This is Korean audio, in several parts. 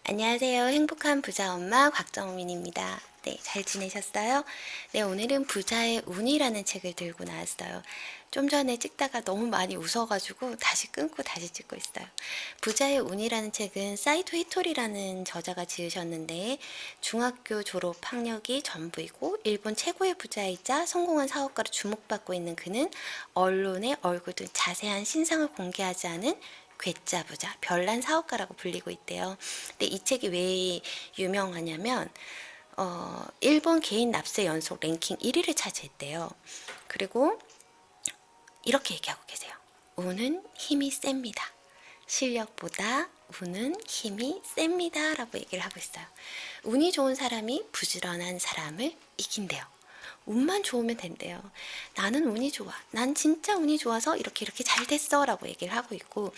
안녕하세요. 행복한 부자 엄마 곽정민입니다. 네, 잘 지내셨어요? 네, 오늘은 부자의 운이라는 책을 들고 나왔어요. 좀 전에 찍다가 너무 많이 웃어가지고 다시 끊고 다시 찍고 있어요. 부자의 운이라는 책은 사이토 히토리라는 저자가 지으셨는데 중학교 졸업 학력이 전부이고 일본 최고의 부자이자 성공한 사업가로 주목받고 있는 그는 언론에 얼굴 등 자세한 신상을 공개하지 않은 괴짜 부자, 별난 사업가라고 불리고 있대요. 근데 이 책이 왜 유명하냐면 일본 개인 납세 연속 랭킹 1위를 차지했대요. 그리고 이렇게 얘기하고 계세요. 운은 힘이 셉니다. 실력보다 운은 힘이 셉니다. 라고 얘기를 하고 있어요. 운이 좋은 사람이 부지런한 사람을 이긴대요. 운만 좋으면 된대요. 나는 운이 좋아. 난 진짜 운이 좋아서 이렇게 잘 됐어. 라고 얘기를 하고 있고,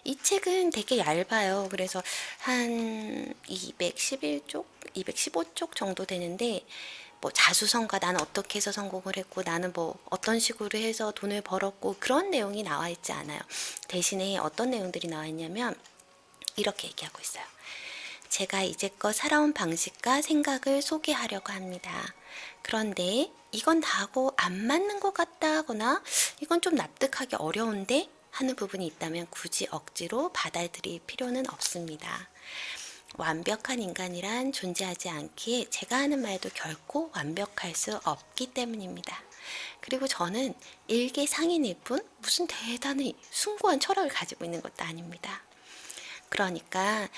이 책은 되게 얇아요. 그래서 한 211쪽, 215쪽 정도 되는데, 뭐 자수성가 나는 어떻게 해서 성공을 했고 나는 뭐 어떤 식으로 해서 돈을 벌었고 그런 내용이 나와 있지 않아요. 대신에 어떤 내용들이 나와 있냐면 이렇게 얘기하고 있어요. 제가 이제껏 살아온 방식과 생각을 소개하려고 합니다. 그런데 이건 나하고 안 맞는 것 같다 하거나 이건 좀 납득하기 어려운데 하는 부분이 있다면 굳이 억지로 받아들일 필요는 없습니다. 완벽한 인간이란 존재하지 않기에 제가 하는 말도 결코 완벽할 수 없기 때문입니다. 그리고 저는 일개상인일 뿐 무슨 대단히 숭고한 철학을 가지고 있는 것도 아닙니다. 그러니까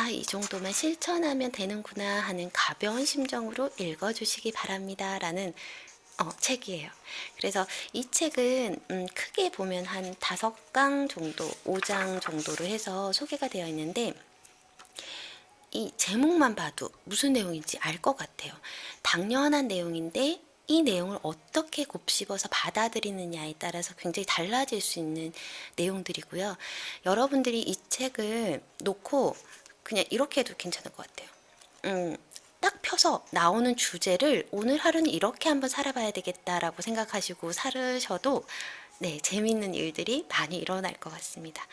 이 정도만 실천하면 되는구나 하는 가벼운 심정으로 읽어주시기 바랍니다. 라는 책이에요. 그래서 이 책은 크게 보면 한 5강 정도, 5장 정도로 해서 소개가 되어 있는데 이 제목만 봐도 무슨 내용인지 알 것 같아요. 당연한 내용인데 이 내용을 어떻게 곱씹어서 받아들이느냐에 따라서 굉장히 달라질 수 있는 내용들이고요. 여러분들이 이 책을 놓고 그냥 이렇게 해도 괜찮을 것 같아요. 딱 펴서 나오는 주제를 오늘 하루는 이렇게 한번 살아봐야 되겠다라고 생각하시고 살으셔도 네, 재미있는 일들이 많이 일어날 것 같습니다.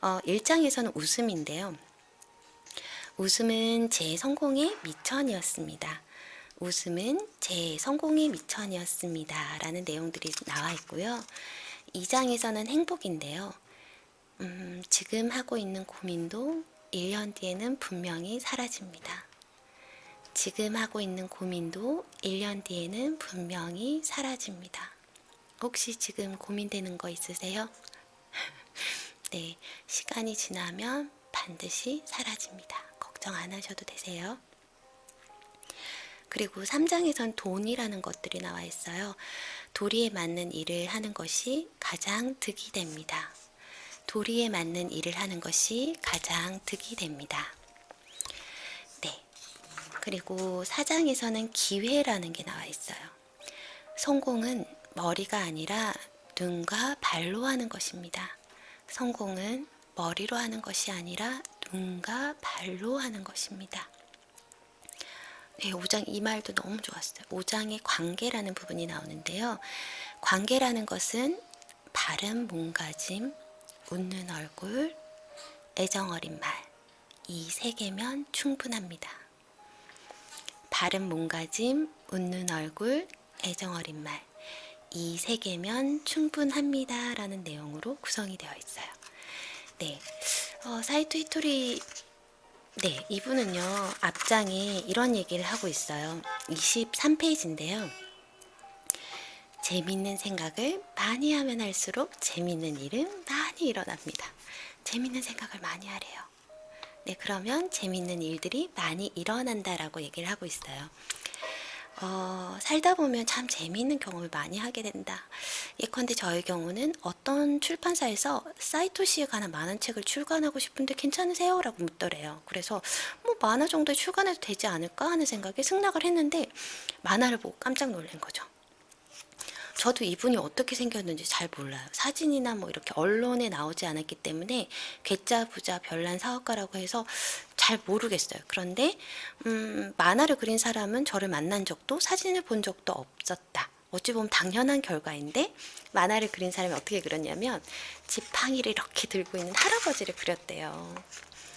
1장에서는 웃음인데요. 웃음은 제 성공의 미천이었습니다. 웃음은 제 성공의 미천이었습니다. 라는 내용들이 나와 있고요. 2장에서는 행복인데요. 지금 하고 있는 고민도 1년 뒤에는 분명히 사라집니다. 지금 하고 있는 고민도 1년 뒤에는 분명히 사라집니다. 혹시 지금 고민되는 거 있으세요? 네, 시간이 지나면 반드시 사라집니다. 걱정 안 하셔도 되세요. 그리고 3장에선 돈이라는 것들이 나와 있어요. 도리에 맞는 일을 하는 것이 가장 득이 됩니다. 도리에 맞는 일을 하는 것이 가장 득이 됩니다. 네. 그리고 4장에서는 기회라는 게 나와 있어요. 성공은 머리가 아니라 눈과 발로 하는 것입니다. 성공은 머리로 하는 것이 아니라 눈과 발로 하는 것입니다. 네, 5장 이 말도 너무 좋았어요. 5장에 관계라는 부분이 나오는데요. 관계라는 것은 바른 몸가짐, 웃는 얼굴, 애정 어린 말, 이 3개면 충분합니다. 바른 몸가짐, 웃는 얼굴, 애정 어린 말, 이 3개면 충분합니다. 라는 내용으로 구성이 되어 있어요. 네, 사이토 히토리 이분은요, 앞장에 이런 얘기를 하고 있어요. 23페이지인데요. 재밌는 생각을 많이 하면 할수록 재밌는 일은 많이 일어납니다. 재밌는 생각을 많이 하래요. 네, 그러면 재밌는 일들이 많이 일어난다라고 얘기를 하고 있어요. 살다 보면 참 재미있는 경험을 많이 하게 된다. 예컨대 저의 경우는 어떤 출판사에서 사이토 시에 관한 만화 책을 출간하고 싶은데 괜찮으세요? 라고 묻더래요. 그래서 뭐 만화 정도에 출간해도 되지 않을까 하는 생각에 승낙을 했는데 만화를 보고 깜짝 놀란 거죠. 저도 이분이 어떻게 생겼는지 잘 몰라요. 사진이나 뭐 이렇게 언론에 나오지 않았기 때문에 괴짜 부자 별난 사업가라고 해서 잘 모르겠어요. 그런데 만화를 그린 사람은 저를 만난 적도 사진을 본 적도 없었다. 어찌 보면 당연한 결과인데 만화를 그린 사람이 어떻게 그렸냐면 지팡이를 이렇게 들고 있는 할아버지를 그렸대요.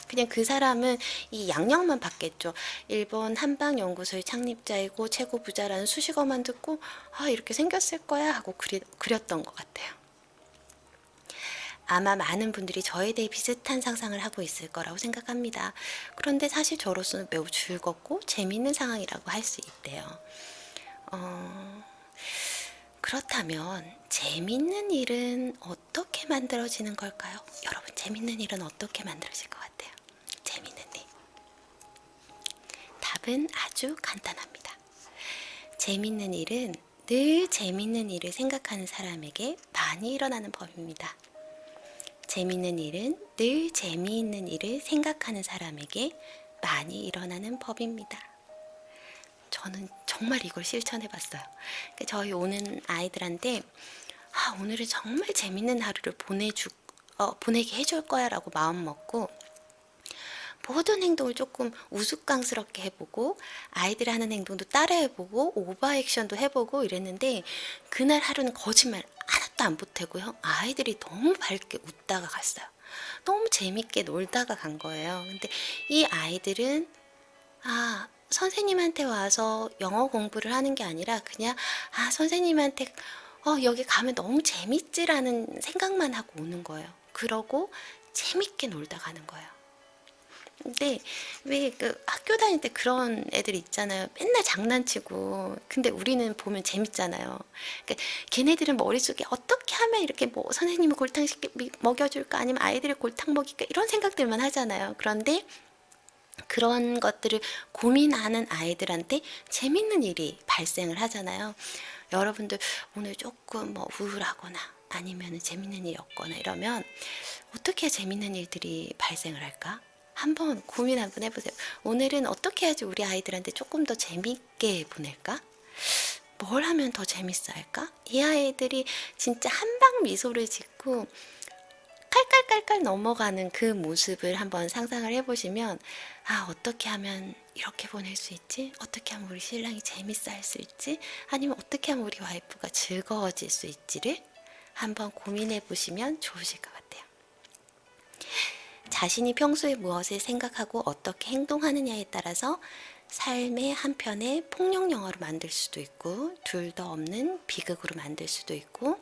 그냥 그 사람은 이 양력만 봤겠죠. 일본 한방연구소의 창립자이고 최고 부자라는 수식어만 듣고 아 이렇게 생겼을 거야 하고 그렸던 것 같아요. 아마 많은 분들이 저에 대해 비슷한 상상을 하고 있을 거라고 생각합니다. 그런데 사실 저로서는 매우 즐겁고 재미있는 상황이라고 할 수 있대요. 그렇다면 재밌는 일은 어떻게 만들어지는 걸까요? 여러분, 재밌는 일은 어떻게 만들어질 것 같아요? 재밌는 일. 답은 아주 간단합니다. 재밌는 일은 늘 재밌는 일을 생각하는 사람에게 많이 일어나는 법입니다. 재밌는 일은 늘 재미있는 일을 생각하는 사람에게 많이 일어나는 법입니다. 저는 정말 이걸 실천해 봤어요. 저희 오는 아이들한테 오늘은 정말 재밌는 하루를 보내게 해줄 거야 라고 마음 먹고 모든 행동을 조금 우스꽝스럽게 해보고 아이들이 하는 행동도 따라해보고 오버액션도 해보고 이랬는데 그날 하루는 거짓말 하나도 안 보태고요. 아이들이 너무 밝게 웃다가 갔어요. 너무 재밌게 놀다가 간 거예요. 근데 이 아이들은 선생님한테 와서 영어 공부를 하는 게 아니라 그냥 선생님한테 여기 가면 너무 재밌지라는 생각만 하고 오는 거예요. 그러고 재밌게 놀다 가는 거예요. 근데 왜 학교 다닐 때 그런 애들 있잖아요. 맨날 장난치고 근데 우리는 보면 재밌잖아요. 그러니까 걔네들은 머릿속에 어떻게 하면 이렇게 뭐 선생님이 골탕 먹여줄까 아니면 아이들이 골탕 먹일까 이런 생각들만 하잖아요. 그런데 그런 것들을 고민하는 아이들한테 재밌는 일이 발생을 하잖아요. 여러분들 오늘 조금 우울하거나 아니면 재밌는 일이 없거나 이러면 어떻게 재밌는 일들이 발생을 할까? 한번 고민 한번 해보세요. 오늘은 어떻게 해야지 우리 아이들한테 조금 더 재밌게 보낼까? 뭘 하면 더 재밌어 할까? 이 아이들이 진짜 한방 미소를 짓고 깔깔깔깔 넘어가는 그 모습을 한번 상상을 해보시면 어떻게 하면 이렇게 보낼 수 있지? 어떻게 하면 우리 신랑이 재밌어 할 수 있지? 아니면 어떻게 하면 우리 와이프가 즐거워질 수 있지를 한번 고민해 보시면 좋으실 것 같아요. 자신이 평소에 무엇을 생각하고 어떻게 행동하느냐에 따라서 삶의 한편의 폭력 영화로 만들 수도 있고 둘도 없는 비극으로 만들 수도 있고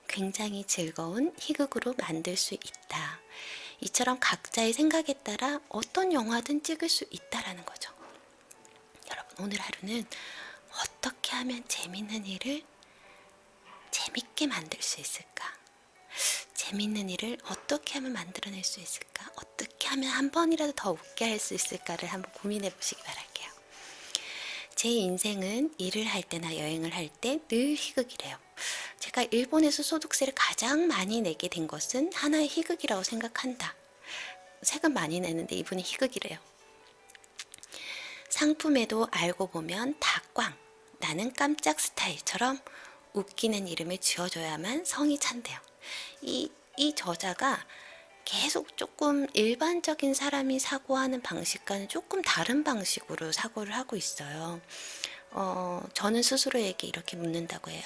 굉장히 즐거운 희극으로 만들 수 있다. 이처럼 각자의 생각에 따라 어떤 영화든 찍을 수 있다라는 거죠. 여러분, 오늘 하루는 어떻게 하면 재밌는 일을 재밌게 만들 수 있을까? 재밌는 일을 어떻게 하면 만들어낼 수 있을까? 어떻게 하면 한 번이라도 더 웃게 할 수 있을까를 한번 고민해 보시기 바랄게요. 제 인생은 일을 할 때나 여행을 할 때 늘 희극이래요. 제가 일본에서 소득세를 가장 많이 내게 된 것은 하나의 희극이라고 생각한다. 세금 많이 내는데 이분은 희극이래요. 상품에도 알고 보면 다 꽝, 나는 깜짝 스타일처럼 웃기는 이름을 지어줘야만 성이 찬대요. 이 저자가 계속 조금 일반적인 사람이 사고하는 방식과는 조금 다른 방식으로 사고를 하고 있어요. 저는 스스로에게 이렇게 묻는다고 해요.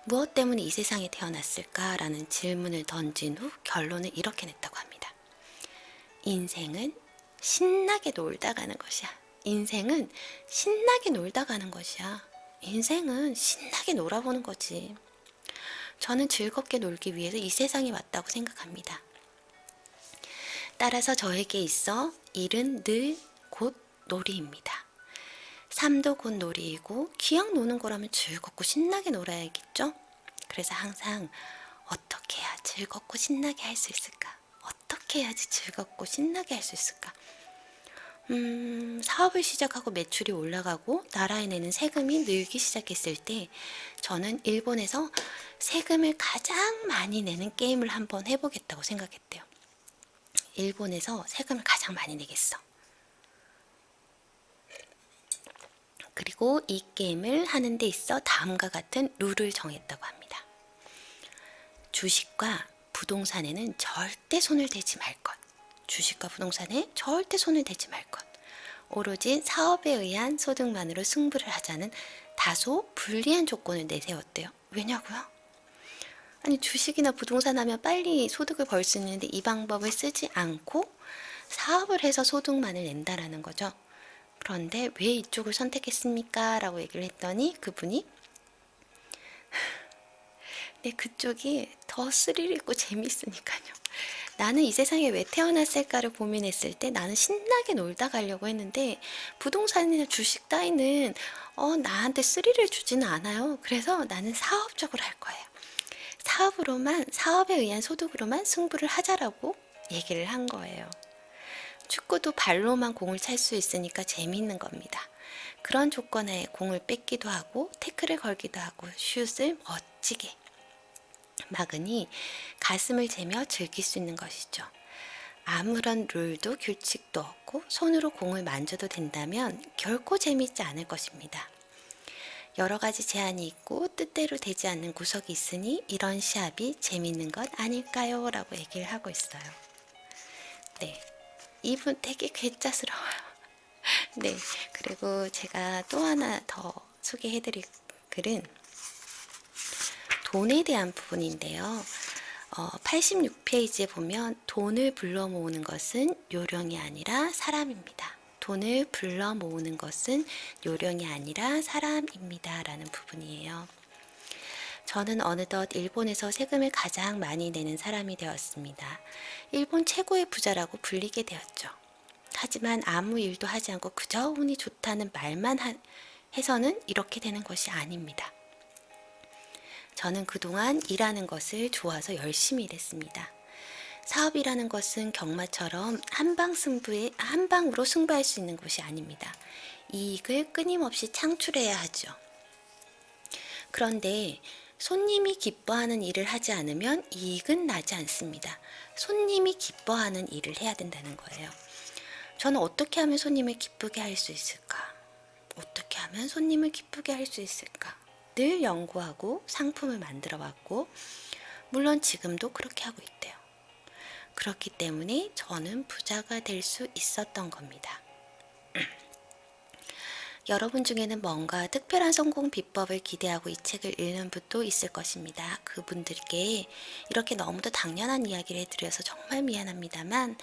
무엇 때문에 이 세상에 태어났을까라는 질문을 던진 후 결론을 이렇게 냈다고 합니다. 인생은 신나게 놀다 가는 것이야. 인생은 신나게 놀다 가는 것이야. 인생은 신나게 놀아보는 거지. 저는 즐겁게 놀기 위해서 이 세상에 왔다고 생각합니다. 따라서 저에게 있어 일은 늘 곧 놀이입니다. 삶도 곧 놀이이고 그냥 노는 거라면 즐겁고 신나게 놀아야겠죠? 그래서 항상 어떻게 해야 즐겁고 신나게 할 수 있을까? 어떻게 해야지 즐겁고 신나게 할 수 있을까? 사업을 시작하고 매출이 올라가고 나라에 내는 세금이 늘기 시작했을 때 저는 일본에서 세금을 가장 많이 내는 게임을 한번 해보겠다고 생각했대요. 일본에서 세금을 가장 많이 내겠어. 그리고 이 게임을 하는 데 있어 다음과 같은 룰을 정했다고 합니다. 주식과 부동산에는 절대 손을 대지 말 것. 주식과 부동산에 절대 손을 대지 말 것. 오로지 사업에 의한 소득만으로 승부를 하자는 다소 불리한 조건을 내세웠대요. 왜냐고요? 아니 주식이나 부동산 하면 빨리 소득을 벌 수 있는데 이 방법을 쓰지 않고 사업을 해서 소득만을 낸다라는 거죠. 그런데 왜 이쪽을 선택했습니까? 라고 얘기를 했더니 그분이 네, 그쪽이 더 스릴 있고 재밌으니까요. 나는 이 세상에 왜 태어났을까를 고민했을 때 나는 신나게 놀다 가려고 했는데 부동산이나 주식 따위는 나한테 스릴을 주지는 않아요. 그래서 나는 사업적으로 할 거예요. 사업에 의한 소득으로만 승부를 하자라고 얘기를 한 거예요. 축구도 발로만 공을 찰 수 있으니까 재미있는 겁니다. 그런 조건에 공을 뺏기도 하고 태클을 걸기도 하고 슛을 멋지게 막으니 가슴을 재며 즐길 수 있는 것이죠. 아무런 룰도 규칙도 없고 손으로 공을 만져도 된다면 결코 재미있지 않을 것입니다. 여러 가지 제한이 있고 뜻대로 되지 않는 구석이 있으니 이런 시합이 재미있는 것 아닐까요? 라고 얘기를 하고 있어요. 네, 이분 되게 괴짜스러워요. 네, 그리고 제가 또 하나 더 소개해드릴 글은 돈에 대한 부분인데요. 86페이지에 보면 돈을 불러 모으는 것은 요령이 아니라 사람입니다. 돈을 불러 모으는 것은 요령이 아니라 사람입니다. 라는 부분이에요. 저는 어느덧 일본에서 세금을 가장 많이 내는 사람이 되었습니다. 일본 최고의 부자라고 불리게 되었죠. 하지만 아무 일도 하지 않고 그저 운이 좋다는 말만 해서는 이렇게 되는 것이 아닙니다. 저는 그동안 일하는 것을 좋아서 열심히 일했습니다. 사업이라는 것은 경마처럼 한 방으로 승부할 수 있는 것이 아닙니다. 이익을 끊임없이 창출해야 하죠. 그런데 손님이 기뻐하는 일을 하지 않으면 이익은 나지 않습니다. 손님이 기뻐하는 일을 해야 된다는 거예요. 저는 어떻게 하면 손님을 기쁘게 할 수 있을까? 어떻게 하면 손님을 기쁘게 할 수 있을까? 늘 연구하고 상품을 만들어 왔고, 물론 지금도 그렇게 하고 있대요. 그렇기 때문에 저는 부자가 될 수 있었던 겁니다. 여러분 중에는 뭔가 특별한 성공 비법을 기대하고 이 책을 읽는 분도 있을 것입니다. 그분들께 이렇게 너무도 당연한 이야기를 해드려서 정말 미안합니다만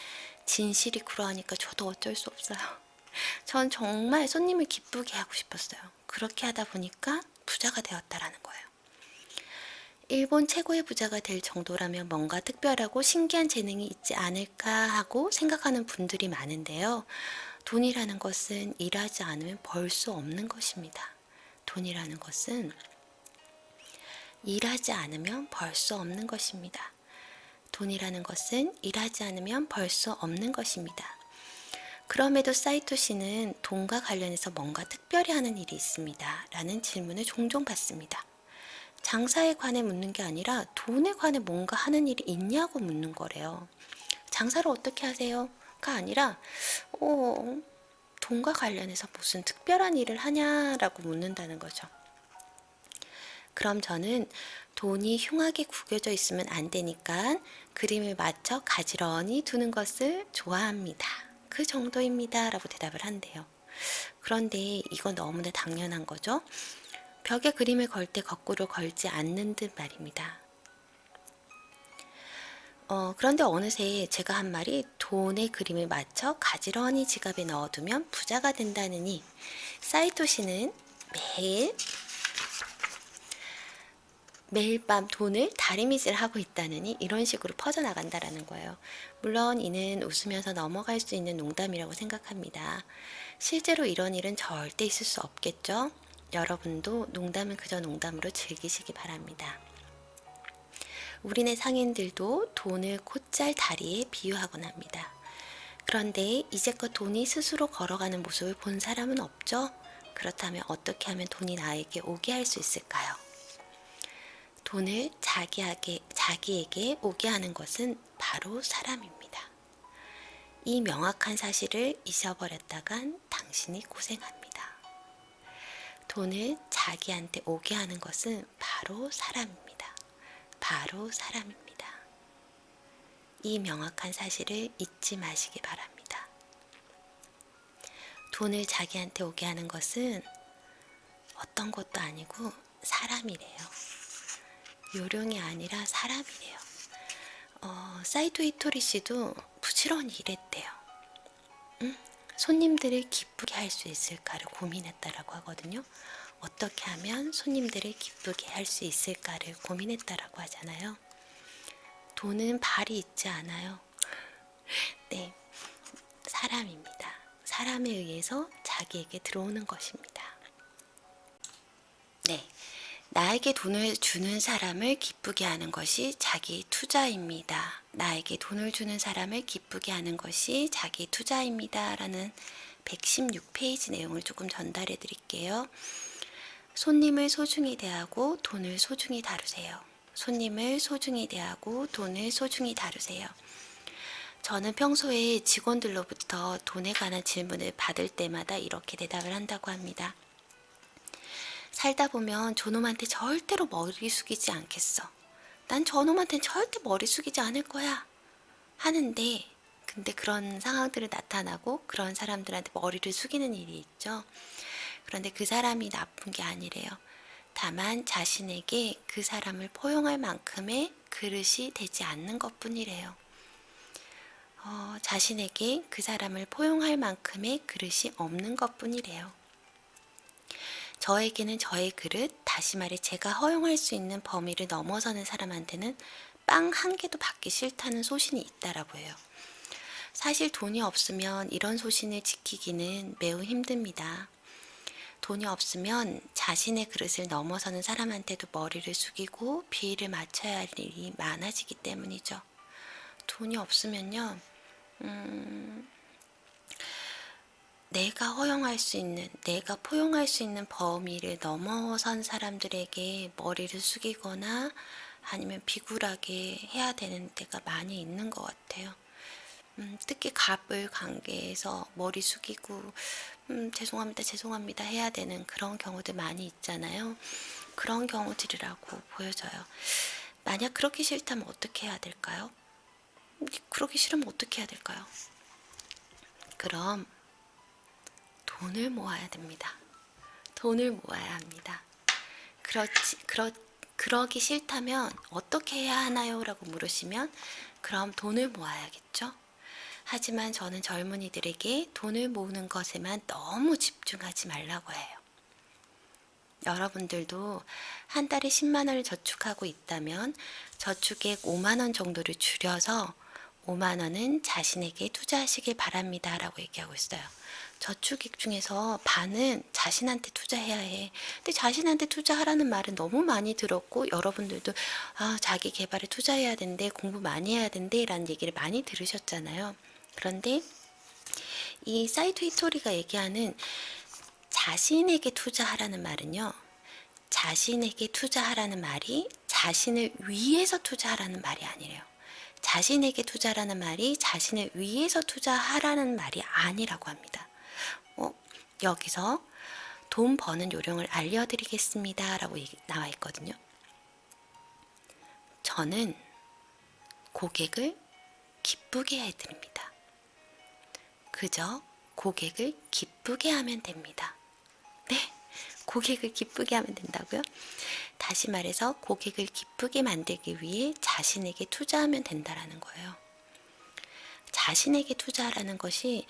진실이 그러하니까 저도 어쩔 수 없어요. 전 정말 손님을 기쁘게 하고 싶었어요. 그렇게 하다 보니까 부자가 되었다라는 거예요. 일본 최고의 부자가 될 정도라면 뭔가 특별하고 신기한 재능이 있지 않을까 하고 생각하는 분들이 많은데요. 돈이라는 것은 일하지 않으면 벌 수 없는 것입니다. 돈이라는 것은 일하지 않으면 벌 수 없는 것입니다. 돈이라는 것은 일하지 않으면 벌 수 없는 것입니다. 그럼에도 사이토 씨는 돈과 관련해서 뭔가 특별히 하는 일이 있습니다. 라는 질문을 종종 받습니다. 장사에 관해 묻는 게 아니라 돈에 관해 뭔가 하는 일이 있냐고 묻는 거래요. 장사를 어떻게 하세요? 가 아니라 돈과 관련해서 무슨 특별한 일을 하냐라고 묻는다는 거죠. 그럼 저는 돈이 흉하게 구겨져 있으면 안 되니까 그림을 맞춰 가지런히 두는 것을 좋아합니다. 그 정도입니다. 라고 대답을 한대요. 그런데 이건 너무나 당연한 거죠. 벽에 그림을 걸 때 거꾸로 걸지 않는 듯 말입니다. 그런데 어느새 제가 한 말이 돈의 그림을 맞춰 가지런히 지갑에 넣어두면 부자가 된다느니 사이토 씨는 매일 밤 돈을 다리미질하고 있다느니 이런 식으로 퍼져나간다라는 거예요. 물론 이는 웃으면서 넘어갈 수 있는 농담이라고 생각합니다. 실제로 이런 일은 절대 있을 수 없겠죠? 여러분도 농담은 그저 농담으로 즐기시기 바랍니다. 우리네 상인들도 돈을 곧잘 다리에 비유하곤 합니다. 그런데 이제껏 돈이 스스로 걸어가는 모습을 본 사람은 없죠? 그렇다면 어떻게 하면 돈이 나에게 오게 할 수 있을까요? 돈을 자기에게 오게 하는 것은 바로 사람입니다. 이 명확한 사실을 잊어버렸다간 당신이 고생합니다. 돈을 자기한테 오게 하는 것은 바로 사람입니다. 바로 사람입니다. 이 명확한 사실을 잊지 마시기 바랍니다. 돈을 자기한테 오게 하는 것은 어떤 것도 아니고 사람이래요. 요령이 아니라 사람이래요. 사이토 히토리 씨도 부지런히 일했대요. 응? 손님들을 기쁘게 할 수 있을까를 고민했다라고 하거든요. 어떻게 하면 손님들을 기쁘게 할 수 있을까를 고민했다라고 하잖아요. 돈은 발이 있지 않아요. 네, 사람입니다. 사람에 의해서 자기에게 들어오는 것입니다. 네, 나에게 돈을 주는 사람을 기쁘게 하는 것이 자기 투자입니다. 나에게 돈을 주는 사람을 기쁘게 하는 것이 자기 투자입니다. 라는 116페이지 내용을 조금 전달해 드릴게요. 손님을 소중히 대하고 돈을 소중히 다루세요. 손님을 소중히 대하고 돈을 소중히 다루세요. 저는 평소에 직원들로부터 돈에 관한 질문을 받을 때마다 이렇게 대답을 한다고 합니다. 살다 보면 저놈한테 절대로 머리 숙이지 않겠어. 난 저놈한테는 절대 머리 숙이지 않을 거야. 하는데 근데 그런 상황들이 나타나고 그런 사람들한테 머리를 숙이는 일이 있죠. 그런데 그 사람이 나쁜 게 아니래요. 다만 자신에게 그 사람을 포용할 만큼의 그릇이 되지 않는 것뿐이래요. 자신에게 그 사람을 포용할 만큼의 그릇이 없는 것뿐이래요. 저에게는 저의 그릇, 다시 말해 제가 허용할 수 있는 범위를 넘어서는 사람한테는 빵 한 개도 받기 싫다는 소신이 있다라고 해요. 사실 돈이 없으면 이런 소신을 지키기는 매우 힘듭니다. 돈이 없으면 자신의 그릇을 넘어서는 사람한테도 머리를 숙이고 비위를 맞춰야 할 일이 많아지기 때문이죠. 돈이 없으면요, 내가 허용할 수 있는, 내가 포용할 수 있는 범위를 넘어선 사람들에게 머리를 숙이거나 아니면 비굴하게 해야 되는 때가 많이 있는 것 같아요. 특히 갑을 관계에서 머리 숙이고 죄송합니다, 죄송합니다 해야 되는 그런 경우들 많이 있잖아요. 그런 경우들이라고 보여져요. 만약 그렇게 싫다면 어떻게 해야 될까요? 그러기 싫으면 어떻게 해야 될까요? 그럼 돈을 모아야 됩니다. 돈을 모아야 합니다. 그러기 싫다면 어떻게 해야 하나요? 라고 물으시면 그럼 돈을 모아야겠죠? 하지만 저는 젊은이들에게 돈을 모으는 것에만 너무 집중하지 말라고 해요. 여러분들도 한 달에 10만 원을 저축하고 있다면 저축액 5만 원 정도를 줄여서 5만 원은 자신에게 투자하시길 바랍니다. 라고 얘기하고 있어요. 저축액 중에서 반은 자신한테 투자해야 해. 근데 자신한테 투자하라는 말은 너무 많이 들었고 여러분들도 자기 개발에 투자해야 된대, 공부 많이 해야 된대 라는 얘기를 많이 들으셨잖아요. 그런데 이 사이토 히토리가 얘기하는 자신에게 투자하라는 말은요, 자신에게 투자하라는 말이 자신을 위해서 투자하라는 말이 아니래요. 자신에게 투자라는 말이 자신을 위해서 투자하라는 말이 아니라고 합니다. 여기서 돈 버는 요령을 알려드리겠습니다 라고 나와 있거든요. 저는 고객을 기쁘게 해드립니다. 그저 고객을 기쁘게 하면 됩니다. 네, 고객을 기쁘게 하면 된다고요? 다시 말해서 고객을 기쁘게 만들기 위해 자신에게 투자하면 된다라는 거예요. 자신에게 투자하라는 것이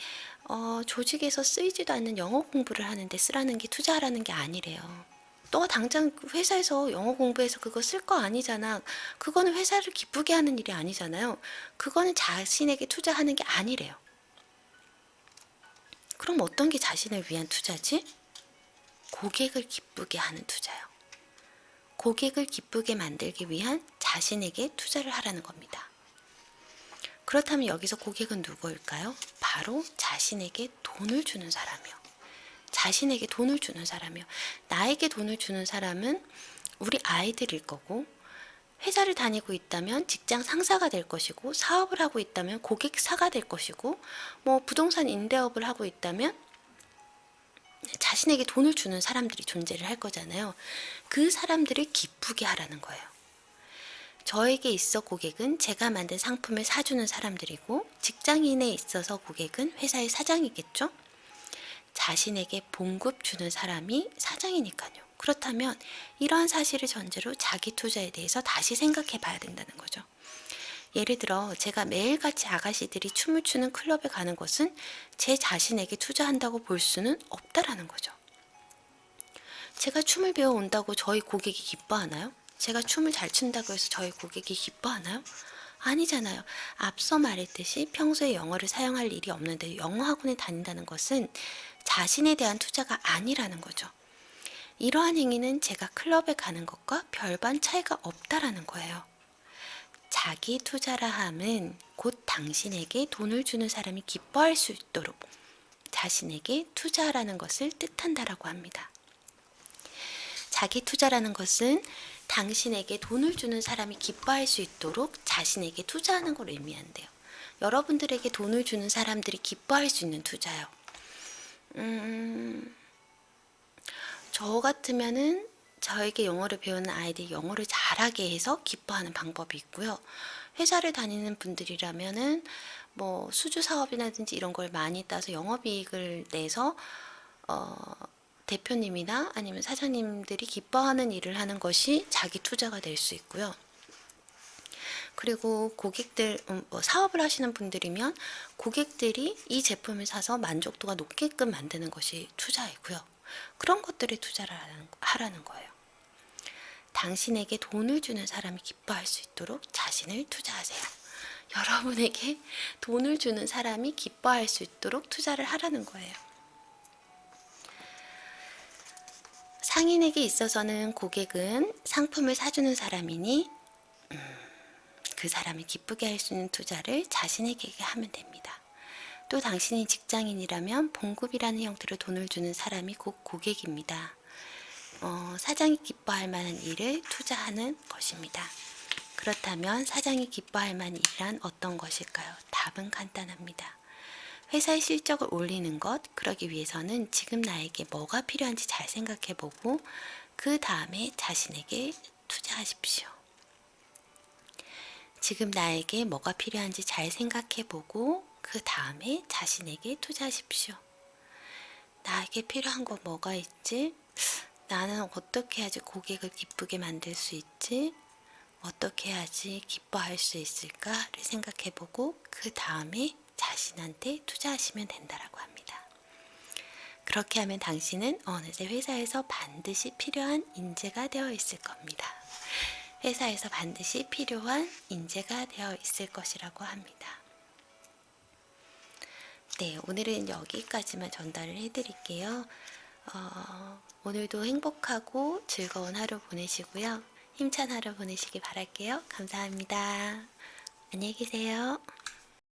조직에서 쓰이지도 않는 영어 공부를 하는데 쓰라는 게 투자하라는 게 아니래요. 너 당장 회사에서 영어 공부해서 그거 쓸 거 아니잖아. 그거는 회사를 기쁘게 하는 일이 아니잖아요. 그거는 자신에게 투자하는 게 아니래요. 그럼 어떤 게 자신을 위한 투자지? 고객을 기쁘게 하는 투자요. 고객을 기쁘게 만들기 위한 자신에게 투자를 하라는 겁니다. 그렇다면 여기서 고객은 누구일까요? 바로 자신에게 돈을 주는 사람이요. 자신에게 돈을 주는 사람이요. 나에게 돈을 주는 사람은 우리 아이들일 거고, 회사를 다니고 있다면 직장 상사가 될 것이고, 사업을 하고 있다면 고객사가 될 것이고, 부동산 임대업을 하고 있다면 자신에게 돈을 주는 사람들이 존재를 할 거잖아요. 그 사람들을 기쁘게 하라는 거예요. 저에게 있어 고객은 제가 만든 상품을 사주는 사람들이고, 직장인에 있어서 고객은 회사의 사장이겠죠. 자신에게 봉급 주는 사람이 사장이니까요. 그렇다면 이러한 사실을 전제로 자기 투자에 대해서 다시 생각해 봐야 된다는 거죠. 예를 들어 제가 매일같이 아가씨들이 춤을 추는 클럽에 가는 것은 제 자신에게 투자한다고 볼 수는 없다라는 거죠. 제가 춤을 배워온다고 저희 고객이 기뻐하나요? 제가 춤을 잘 춘다고 해서 저희 고객이 기뻐하나요? 아니잖아요. 앞서 말했듯이 평소에 영어를 사용할 일이 없는데 영어 학원에 다닌다는 것은 자신에 대한 투자가 아니라는 거죠. 이러한 행위는 제가 클럽에 가는 것과 별반 차이가 없다라는 거예요. 자기 투자라 함은 곧 당신에게 돈을 주는 사람이 기뻐할 수 있도록 자신에게 투자하라는 것을 뜻한다라고 합니다. 자기 투자라는 것은 당신에게 돈을 주는 사람이 기뻐할 수 있도록 자신에게 투자하는 걸 의미한대요. 여러분들에게 돈을 주는 사람들이 기뻐할 수 있는 투자요. 저 같으면은 저에게 영어를 배우는 아이들이 영어를 잘하게 해서 기뻐하는 방법이 있고요. 회사를 다니는 분들이라면은 뭐 수주 사업이라든지 이런 걸 많이 따서 영업이익을 내서 대표님이나 아니면 사장님들이 기뻐하는 일을 하는 것이 자기 투자가 될 수 있고요. 그리고 고객들, 뭐 사업을 하시는 분들이면 고객들이 이 제품을 사서 만족도가 높게끔 만드는 것이 투자이고요. 그런 것들에 투자를 하라는 거예요. 당신에게 돈을 주는 사람이 기뻐할 수 있도록 자신을 투자하세요. 여러분에게 돈을 주는 사람이 기뻐할 수 있도록 투자를 하라는 거예요. 상인에게 있어서는 고객은 상품을 사주는 사람이니 그 사람이 기쁘게 할 수 있는 투자를 자신에게 하면 됩니다. 또 당신이 직장인이라면 봉급이라는 형태로 돈을 주는 사람이 곧 고객입니다. 사장이 기뻐할 만한 일을 투자하는 것입니다. 그렇다면 사장이 기뻐할 만한 일이란 어떤 것일까요? 답은 간단합니다. 회사의 실적을 올리는 것, 그러기 위해서는 지금 나에게 뭐가 필요한지 잘 생각해보고 그 다음에 자신에게 투자하십시오. 지금 나에게 뭐가 필요한지 잘 생각해보고 그 다음에 자신에게 투자하십시오. 나에게 필요한 거 뭐가 있지? 나는 어떻게 해야지 고객을 기쁘게 만들 수 있지? 어떻게 해야지 기뻐할 수 있을까를 생각해보고 그 다음에 자신한테 투자하시면 된다라고 합니다. 그렇게 하면 당신은 어느새 회사에서 반드시 필요한 인재가 되어 있을 겁니다. 회사에서 반드시 필요한 인재가 되어 있을 것이라고 합니다. 네, 오늘은 여기까지만 전달을 해드릴게요. 오늘도 행복하고 즐거운 하루 보내시고요. 힘찬 하루 보내시기 바랄게요. 감사합니다. 안녕히 계세요.